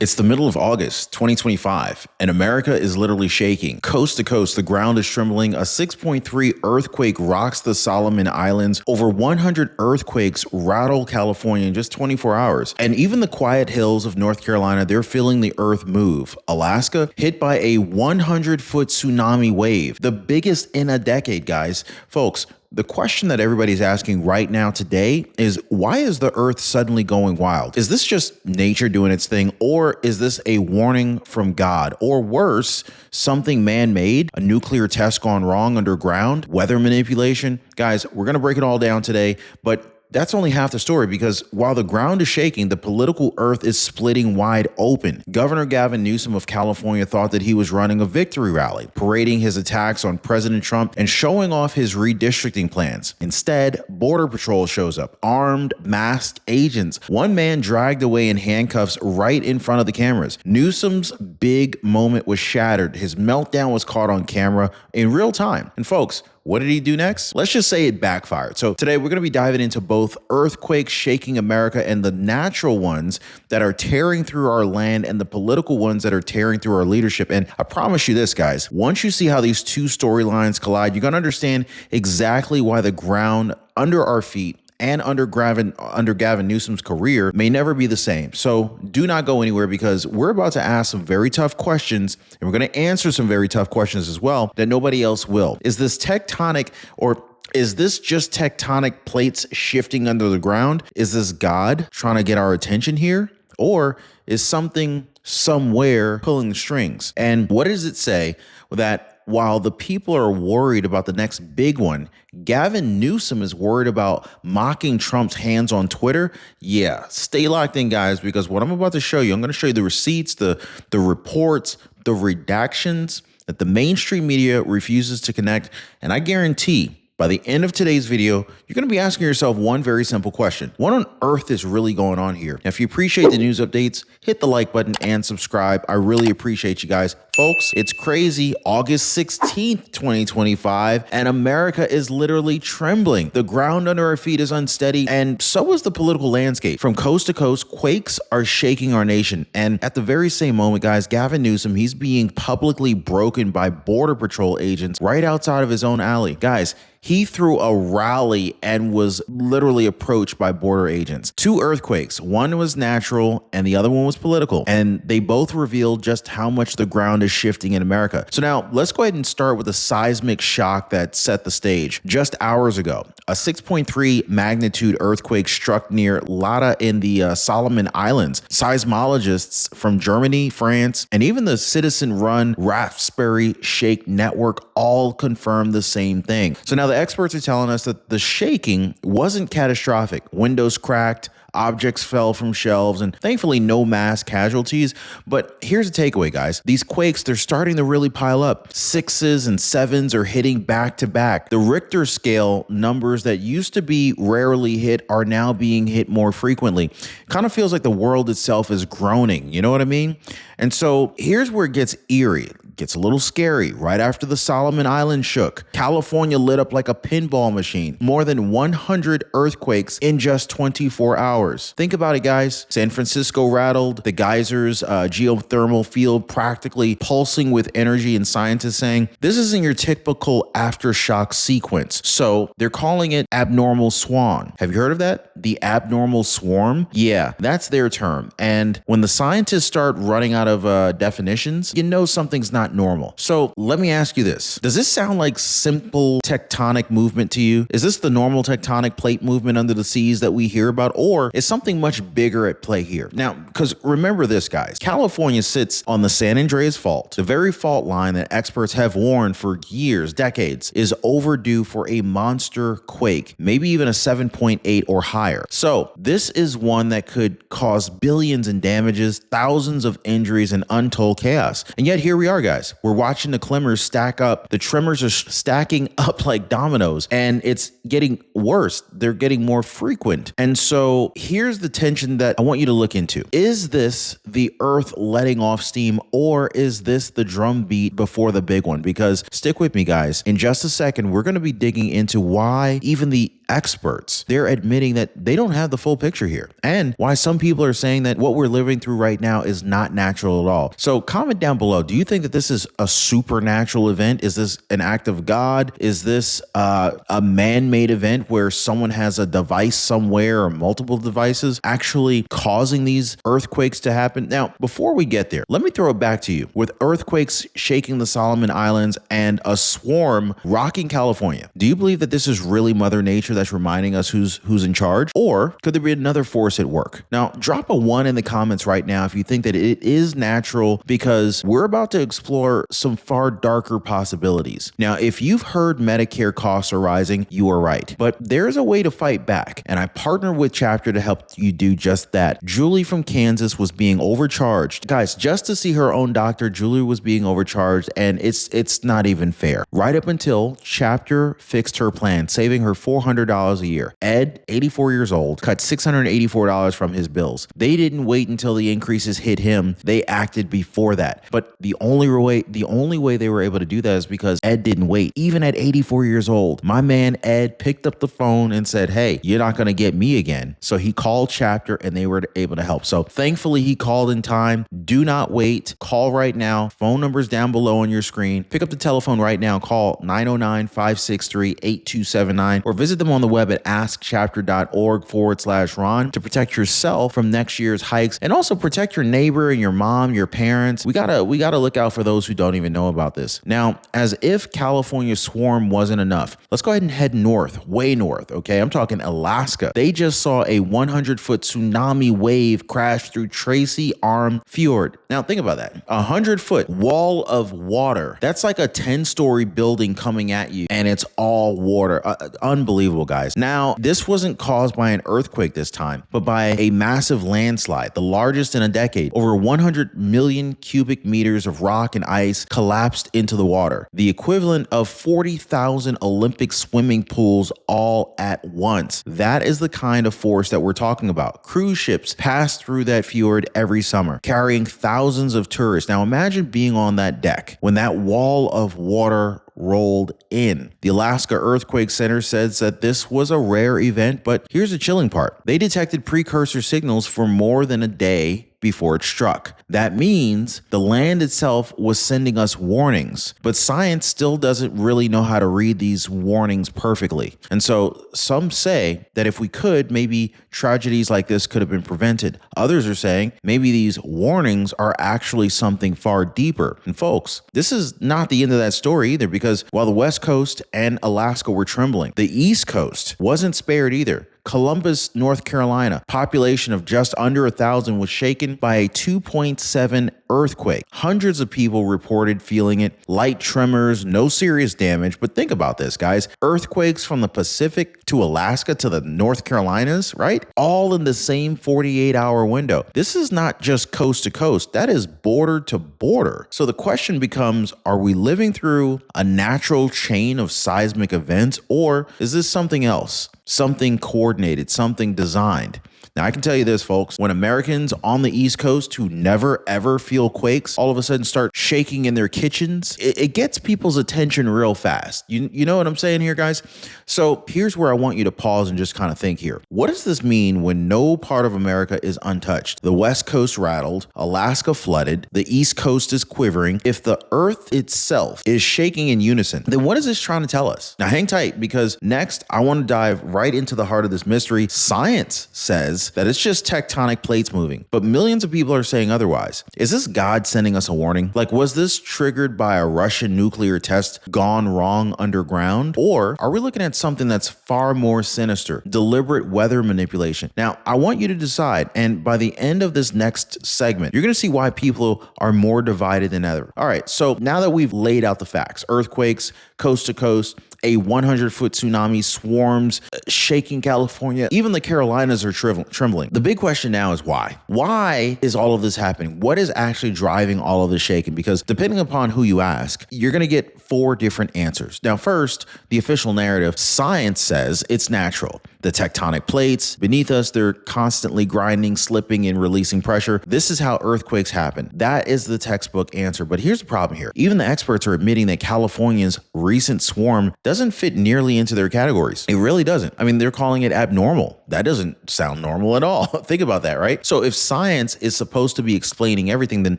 It's the middle of August 2025, and America is literally shaking. Coast to coast, the ground is trembling. A 6.3 earthquake rocks the Solomon Islands. Over 100 earthquakes rattle California in just 24 hours. And even the quiet hills of North Carolina, they're feeling the earth move. Alaska hit by a 100-foot tsunami wave, the biggest in a decade, guys. Folks, the question that everybody's asking right now today is, why is the earth suddenly going wild? Is this just nature doing its thing, or is this a warning from God? Or worse, something man-made, a nuclear test gone wrong underground, weather manipulation? Guys, we're going to break it all down today, but that's only half the story, because while the ground is shaking, the political earth is splitting wide open. Governor Gavin Newsom of California thought that he was running a victory rally, parading his attacks on President Trump and showing off his redistricting plans. Instead, Border Patrol shows up, armed, masked agents. One man dragged away in handcuffs right in front of the cameras. Newsom's big moment was shattered. His meltdown was caught on camera in real time. And folks, what did he do next? Let's just say it backfired. So today we're going to be diving into both earthquakes shaking America and the natural ones that are tearing through our land and the political ones that are tearing through our leadership. And I promise you this, guys, once you see how these two storylines collide, you're going to understand exactly why the ground under our feet and under Gavin Newsom's career may never be the same. So do not go anywhere, because we're about to ask some very tough questions, and we're going to answer some very tough questions as well that nobody else will. Is this tectonic, or is this just tectonic plates shifting under the ground? Is this God trying to get our attention here? Or is something somewhere pulling the strings? And what does it say that while the people are worried about the next big one, Gavin Newsom is worried about mocking Trump's hands on Twitter? Yeah, stay locked in, guys, because what I'm about to show you, I'm going to show you the receipts, the reports, the redactions that the mainstream media refuses to connect. And I guarantee by the end of today's video, you're going to be asking yourself one very simple question. What on earth is really going on here? Now, if you appreciate the news updates, hit the like button and subscribe. I really appreciate you guys. Folks, it's crazy. August 16th, 2025, and America is literally trembling. The ground under our feet is unsteady, and so is the political landscape. From coast to coast, quakes are shaking our nation. And at the very same moment, guys, Gavin Newsom, he's being publicly broken by Border Patrol agents right outside of his own alley. Guys, he threw a rally and was literally approached by border agents. Two earthquakes. One was natural and the other one was political. And they both revealed just how much the ground is shifting in America. So now let's go ahead and start with a seismic shock that set the stage. Just hours ago, a 6.3 magnitude earthquake struck near Lada in the Solomon Islands. Seismologists from Germany, France, and even the citizen-run Raspberry Shake network all confirmed the same thing. So now the experts are telling us that the shaking wasn't catastrophic. Windows cracked, objects fell from shelves, and thankfully no mass casualties. But here's the takeaway, guys. These quakes, they're starting to really pile up. 6s and 7s are hitting back to back. The Richter scale numbers that used to be rarely hit are now being hit more frequently. Kind of feels like the world itself is groaning, you know what I mean? And so here's where it gets eerie. Gets a little scary. Right after the Solomon Islands shook, California lit up like a pinball machine. More than 100 earthquakes in just 24 hours. Think about it, guys. San Francisco rattled, the Geysers Geothermal Field practically pulsing with energy, and scientists saying this isn't your typical aftershock sequence. So they're calling it abnormal swarm. Have you heard of that? The abnormal swarm? Yeah, that's their term. And when the scientists start running out of definitions, you know something's not normal. So let me ask you this. Does this sound like simple tectonic movement to you? Is this the normal tectonic plate movement under the seas that we hear about? Or is something much bigger at play here? Now, because remember this, guys, California sits on the San Andreas Fault, the very fault line that experts have warned for years, decades, is overdue for a monster quake, maybe even a 7.8 or higher. So this is one that could cause billions in damages, thousands of injuries, and untold chaos. And yet here we are, guys. We're watching the tremors stack up. The tremors are stacking up like dominoes, and it's getting worse. They're getting more frequent. And so here's the tension that I want you to look into. Is this the earth letting off steam, or is this the drum beat before the big one? Because stick with me, guys. In just a second, we're going to be digging into why even the experts. They're admitting that they don't have the full picture here, and why some people are saying that what we're living through right now is not natural at all. So comment down below. Do you think that this is a supernatural event? Is this an act of God? Is this a man-made event where someone has a device somewhere or multiple devices actually causing these earthquakes to happen? Now, before we get there, let me throw it back to you. With earthquakes shaking the Solomon Islands and a swarm rocking California, do you believe that this is really Mother Nature that's reminding us who's in charge? Or could there be another force at work? Now, drop a 1 in the comments right now if you think that it is natural, because we're about to explore some far darker possibilities. Now, if you've heard Medicare costs are rising, you are right. But there's a way to fight back, and I partnered with Chapter to help you do just that. Julie from Kansas was being overcharged. Guys, just to see her own doctor, Julie was being overcharged, and it's not even fair. Right up until Chapter fixed her plan, saving her $400 a year. Ed, 84 years old, cut $684 from his bills. They didn't wait until the increases hit him. They acted before that. But the only way they were able to do that is because Ed didn't wait. Even at 84 years old, my man Ed picked up the phone and said, hey, you're not going to get me again. So he called Chapter and they were able to help. So thankfully he called in time. Do not wait. Call right now. Phone numbers down below on your screen. Pick up the telephone right now. Call 909-563-8279 or visit them on the web at askchapter.org/Ron to protect yourself from next year's hikes, and also protect your neighbor and your mom, your parents. We gotta look out for those who don't even know about this. Now, as if California's swarm wasn't enough, let's go ahead and head north, way north, okay? I'm talking Alaska. They just saw a 100-foot tsunami wave crash through Tracy Arm fjord. Now, think about that. 100-foot wall of water. That's like a 10-story building coming at you, and it's all water. Unbelievable, guys. Now, this wasn't caused by an earthquake this time, but by a massive landslide, the largest in a decade. Over 100 million cubic meters of rock and ice collapsed into the water, the equivalent of 40,000 Olympic swimming pools all at once. That is the kind of force that we're talking about. Cruise ships pass through that fjord every summer, carrying thousands of tourists. Now, imagine being on that deck when that wall of water rolled in. The Alaska Earthquake Center says that this was a rare event, but here's the chilling part. They detected precursor signals for more than a day before it struck. That means the land itself was sending us warnings, but science still doesn't really know how to read these warnings perfectly. And so some say that if we could, maybe tragedies like this could have been prevented. Others are saying maybe these warnings are actually something far deeper. And folks, this is not the end of that story either, because while the West Coast and Alaska were trembling, the East Coast wasn't spared either. Columbus, North Carolina, population of just under 1,000 was shaken by a 2.7 earthquake. Hundreds of people reported feeling it. Light tremors, no serious damage. But think about this, guys. Earthquakes from the Pacific to Alaska to the North Carolinas, right? All in the same 48-hour window. This is not just coast to coast. That is border to border. So the question becomes, are we living through a natural chain of seismic events, or is this something else? Something coordinated, something designed. Now, I can tell you this, folks, when Americans on the East Coast who never ever feel quakes all of a sudden start shaking in their kitchens, it gets people's attention real fast. You know what I'm saying here, guys? So here's where I want you to pause and just kind of think here. What does this mean when no part of America is untouched? The West Coast rattled, Alaska flooded, the East Coast is quivering. If the Earth itself is shaking in unison, then what is this trying to tell us? Now, hang tight, because next I want to dive right into the heart of this mystery. Science says that it's just tectonic plates moving, but millions of people are saying otherwise. Is this God sending us a warning? Like, was this triggered by a Russian nuclear test gone wrong underground? Or are we looking at something that's far more sinister, deliberate weather manipulation? Now, I want you to decide, and by the end of this next segment, you're going to see why people are more divided than ever. All right, so now that we've laid out the facts, earthquakes, coast to coast, a 100-foot tsunami, swarms shaking California, even the Carolinas are trembling. The big question now is why? Why is all of this happening? What is actually driving all of this shaking? Because depending upon who you ask, you're going to get 4 different answers. Now, first, the official narrative, science says it's natural. The tectonic plates beneath us, they're constantly grinding, slipping, and releasing pressure. This is how earthquakes happen. That is the textbook answer. But here's the problem here. Even the experts are admitting that California's recent swarm doesn't fit nearly into their categories. It really doesn't. I mean, they're calling it abnormal. That doesn't sound normal at all. Think about that, right? So if science is supposed to be explaining everything, then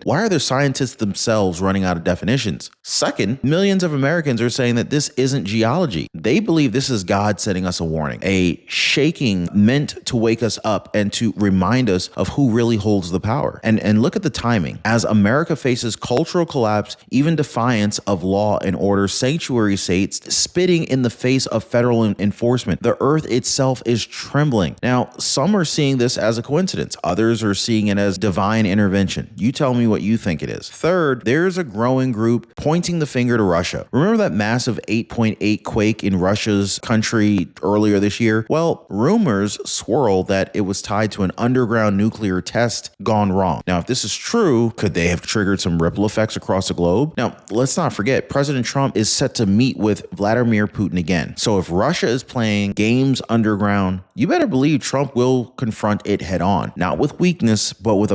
why are the scientists themselves running out of definitions? Second, millions of Americans are saying that this isn't geology. They believe this is God sending us a warning, a shaking meant to wake us up and to remind us of who really holds the power. And look at the timing. As America faces cultural collapse, even defiance of law and order, sanctuary states spitting in the face of federal enforcement, the earth itself is trembling. Now, some are seeing this as a coincidence. Others are seeing it as divine intervention. You tell me what you think it is. Third, there's a growing group pointing the finger to Russia. Remember that massive 8.8 quake in Russia's country earlier this year? Well, rumors swirl that it was tied to an underground nuclear test gone wrong. Now, if this is true, could they have triggered some ripple effects across the globe? Now, let's not forget, President Trump is set to meet with Vladimir Putin again. So if Russia is playing games underground, you better believe Trump will confront it head on. Not with weakness, but with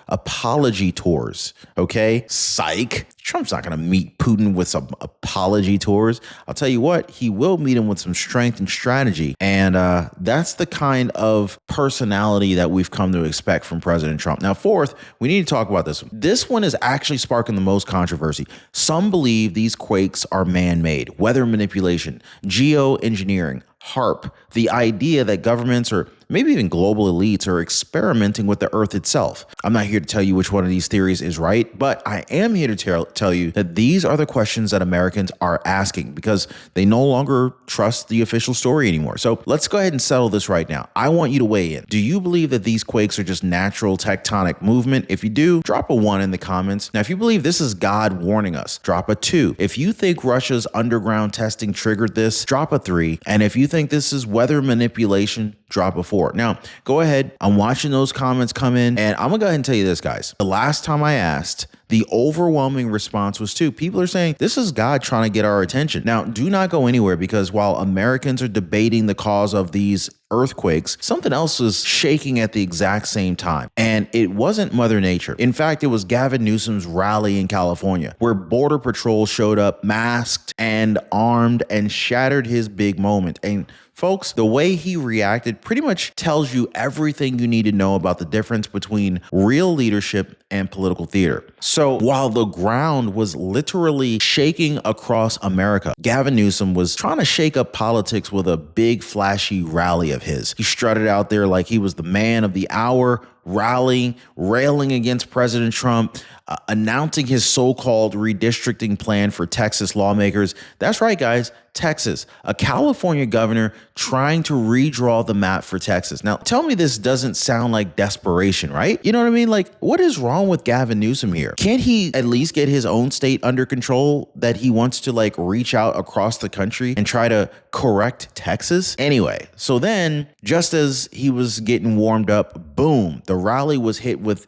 apology tours. Okay? Psych. Trump's not going to meet Putin with some apology tours. I'll tell you what, he will meet him with some strength and strategy. And that's the kind of personality that we've come to expect from President Trump. Now, fourth, we need to talk about this one. This one is actually sparking the most controversy. Some believe these quakes are man-made, weather manipulation, geoengineering, HARP, the idea that governments or maybe even global elites are experimenting with the earth itself. I'm not here to tell you which one of these theories is right, but I am here to tell you that these are the questions that Americans are asking because they no longer trust the official story anymore. So let's go ahead and settle this right now. I want you to weigh in. Do you believe that these quakes are just natural tectonic movement? If you do, drop a 1 in the comments. Now, if you believe this is God warning us, drop a 2. If you think Russia's underground testing triggered this, drop a 3. And if you think this is weather manipulation, drop a 4. Now, go ahead. I'm watching those comments come in, and I'm gonna go ahead and tell you this, guys. The last time I asked, the overwhelming response was 2. People are saying this is God trying to get our attention. Now, do not go anywhere because while Americans are debating the cause of these earthquakes, something else was shaking at the exact same time. And it wasn't Mother Nature. In fact, it was Gavin Newsom's rally in California, where Border Patrol showed up masked and armed and shattered his big moment. And folks, the way he reacted pretty much tells you everything you need to know about the difference between real leadership and political theater. So while the ground was literally shaking across America, Gavin Newsom was trying to shake up politics with a big flashy rally of his. He strutted out there like he was the man of the hour, rallying, railing against President Trump, announcing his so-called redistricting plan for Texas lawmakers. That's right, guys. Texas, a California governor trying to redraw the map for Texas. Now, tell me this doesn't sound like desperation, right? You know what I mean? Like, what is wrong with Gavin Newsom here? Can't he at least get his own state under control that he wants to like reach out across the country and try to correct Texas? Anyway, so then just as he was getting warmed up, boom, the rally was hit with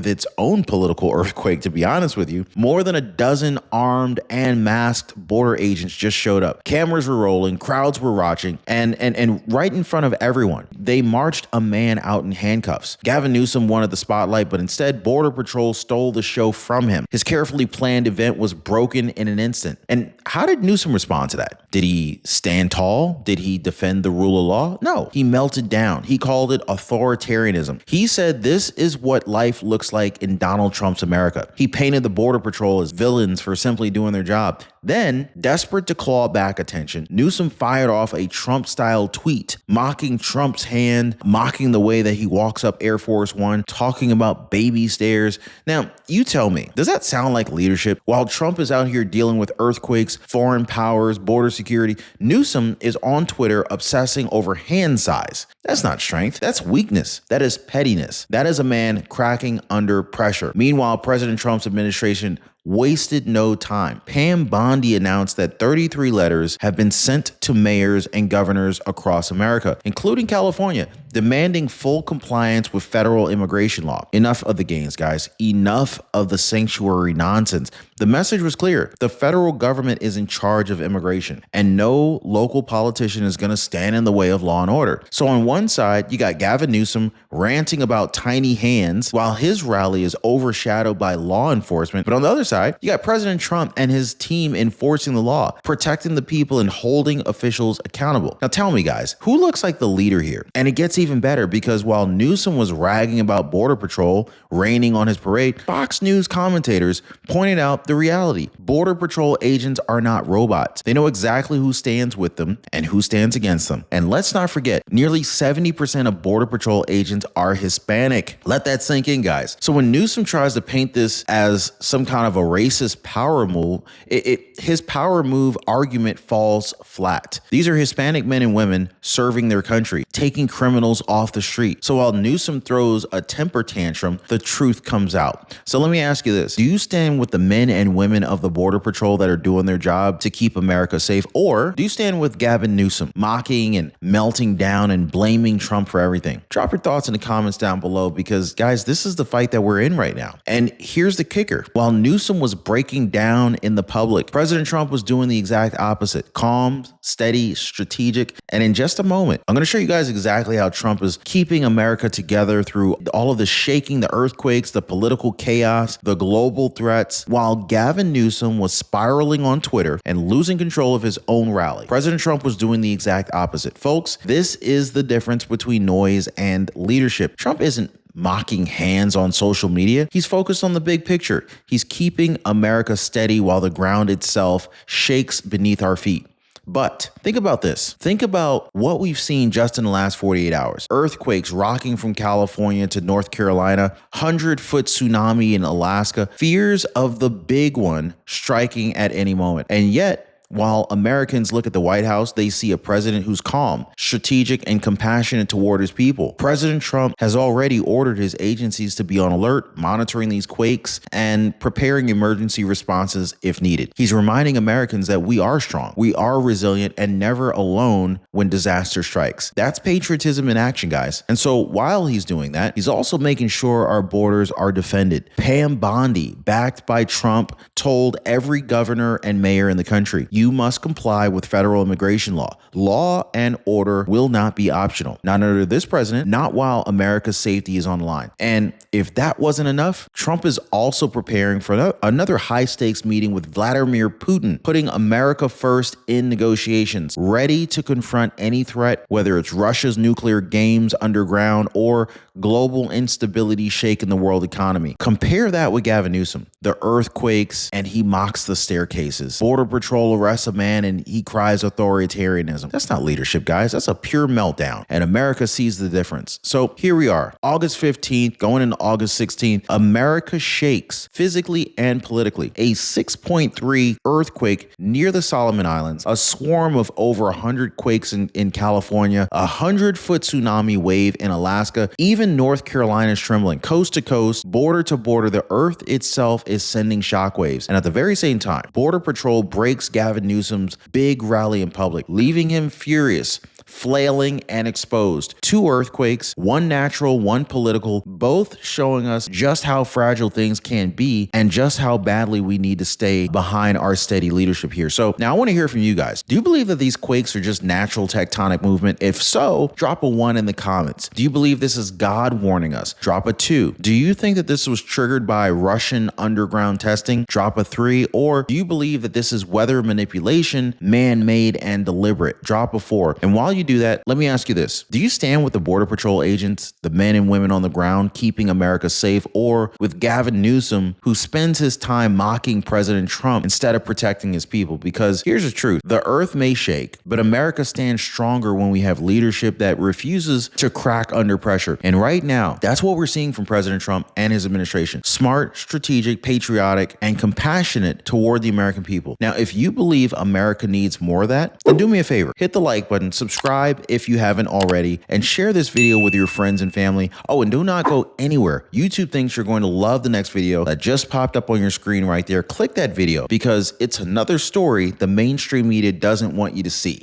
its own political earthquake, to be honest with you. More than a dozen armed and masked border agents just showed up. Cameras were rolling, crowds were watching, and right in front of everyone, they marched a man out in handcuffs. Gavin Newsom wanted the spotlight, but instead, Border Patrol stole the show from him. His carefully planned event was broken in an instant. And how did Newsom respond to that? Did he stand tall? Did he defend the rule of law? No, he melted down. He called it authoritarianism. He said this is what life looks like in Donald Trump's America. He painted the Border Patrol as villains for simply doing their job. Then, desperate to claw back attention, Newsom fired off a Trump-style tweet, mocking Trump's hand, mocking the way that he walks up Air Force One, talking about baby stairs. Now, you tell me, does that sound like leadership? While Trump is out here dealing with earthquakes, foreign powers, border security, Newsom is on Twitter obsessing over hand size. That's not strength. That's weakness. That is pettiness. That is a man cracking under pressure. Meanwhile, President Trump's administration wasted no time. Pam Bondi announced that 33 letters have been sent to mayors and governors across America, including California, demanding full compliance with federal immigration law. Enough of the games, guys. Enough of the sanctuary nonsense. The message was clear. The federal government is in charge of immigration, and no local politician is going to stand in the way of law and order. So on one side, you got Gavin Newsom ranting about tiny hands while his rally is overshadowed by law enforcement. But on the other side, you got President Trump and his team enforcing the law, protecting the people and holding officials accountable. Now tell me, guys, who looks like the leader here? And it gets even better because while Newsom was ragging about Border Patrol raining on his parade, Fox News commentators pointed out the reality. Border Patrol agents are not robots. They know exactly who stands with them and who stands against them. And let's not forget, nearly 70% of Border Patrol agents are Hispanic. Let that sink in, guys. So when Newsom tries to paint this as some kind of a racist power move, his power move argument falls flat. These are Hispanic men and women serving their country, taking criminals off the street. So while Newsom throws a temper tantrum, the truth comes out. So let me ask you this. Do you stand with the men and women of the Border Patrol that are doing their job to keep America safe? Or do you stand with Gavin Newsom, mocking and melting down and blaming Trump for everything? Drop your thoughts in the comments down below because, guys, this is the fight that we're in right now. And here's the kicker. While Newsom was breaking down in the public, President Trump was doing the exact opposite. Calm, steady, strategic. And in just a moment, I'm going to show you guys exactly how Trump is keeping America together through all of the shaking, the earthquakes, the political chaos, the global threats, while Gavin Newsom was spiraling on Twitter and losing control of his own rally. President Trump was doing the exact opposite. Folks, this is the difference between noise and leadership. Trump isn't mocking hands on social media. He's focused on the big picture. He's keeping America steady while the ground itself shakes beneath our feet. But think about this. Think about what we've seen just in the last 48 hours. Earthquakes rocking from California to North Carolina, 100-foot tsunami in Alaska, fears of the big one striking at any moment. And yet, while Americans look at the White House, they see a president who's calm, strategic, and compassionate toward his people. President Trump has already ordered his agencies to be on alert, monitoring these quakes and preparing emergency responses if needed. He's reminding Americans that we are strong, we are resilient, and never alone when disaster strikes. That's patriotism in action, guys. And so while he's doing that, he's also making sure our borders are defended. Pam Bondi, backed by Trump, told every governor and mayor in the country, you must comply with federal immigration law. Law and order will not be optional. Not under this president, not while America's safety is on the line. And if that wasn't enough, Trump is also preparing for another high-stakes meeting with Vladimir Putin, putting America first in negotiations, ready to confront any threat, whether it's Russia's nuclear games underground or global instability shaking the world economy. Compare that with Gavin Newsom, the earthquakes, and he mocks the staircases. Border Patrol arrests a man and he cries authoritarianism. That's not leadership, guys. That's a pure meltdown. And America sees the difference. So here we are, August 15th, going into August 16th. America shakes physically and politically. A 6.3 earthquake near the Solomon Islands, a swarm of over 100 quakes in California, a 100-foot tsunami wave in Alaska, even North Carolina is trembling. Coast to coast, border to border, the earth itself is sending shockwaves. And at the very same time, Border Patrol breaks Gavin Newsom's big rally in public, leaving him furious, flailing, and exposed. 2 earthquakes, one natural, one political, both showing us just how fragile things can be and just how badly we need to stay behind our steady leadership here. So now I want to hear from you guys. Do you believe that these quakes are just natural tectonic movement? If so, drop a 1 in the comments. Do you believe this is God warning us? Drop a 2. Do you think that this was triggered by Russian underground testing? Drop a 3. Or do you believe that this is weather manipulation, man-made and deliberate? Drop a 4. And while you do that, let me ask you this. Do you stand with the Border Patrol agents, the men and women on the ground keeping America safe, or with Gavin Newsom, who spends his time mocking President Trump instead of protecting his people? Because here's the truth. The earth may shake, but America stands stronger when we have leadership that refuses to crack under pressure. And right now, that's what we're seeing from President Trump and his administration. Smart, strategic, patriotic, and compassionate toward the American people. Now, if you believe America needs more of that, then do me a favor. Hit the like button, subscribe subscribe if you haven't already, and share this video with your friends and family. Oh, and do not go anywhere. YouTube thinks you're going to love the next video that just popped up on your screen right there. Click that video because it's another story the mainstream media doesn't want you to see.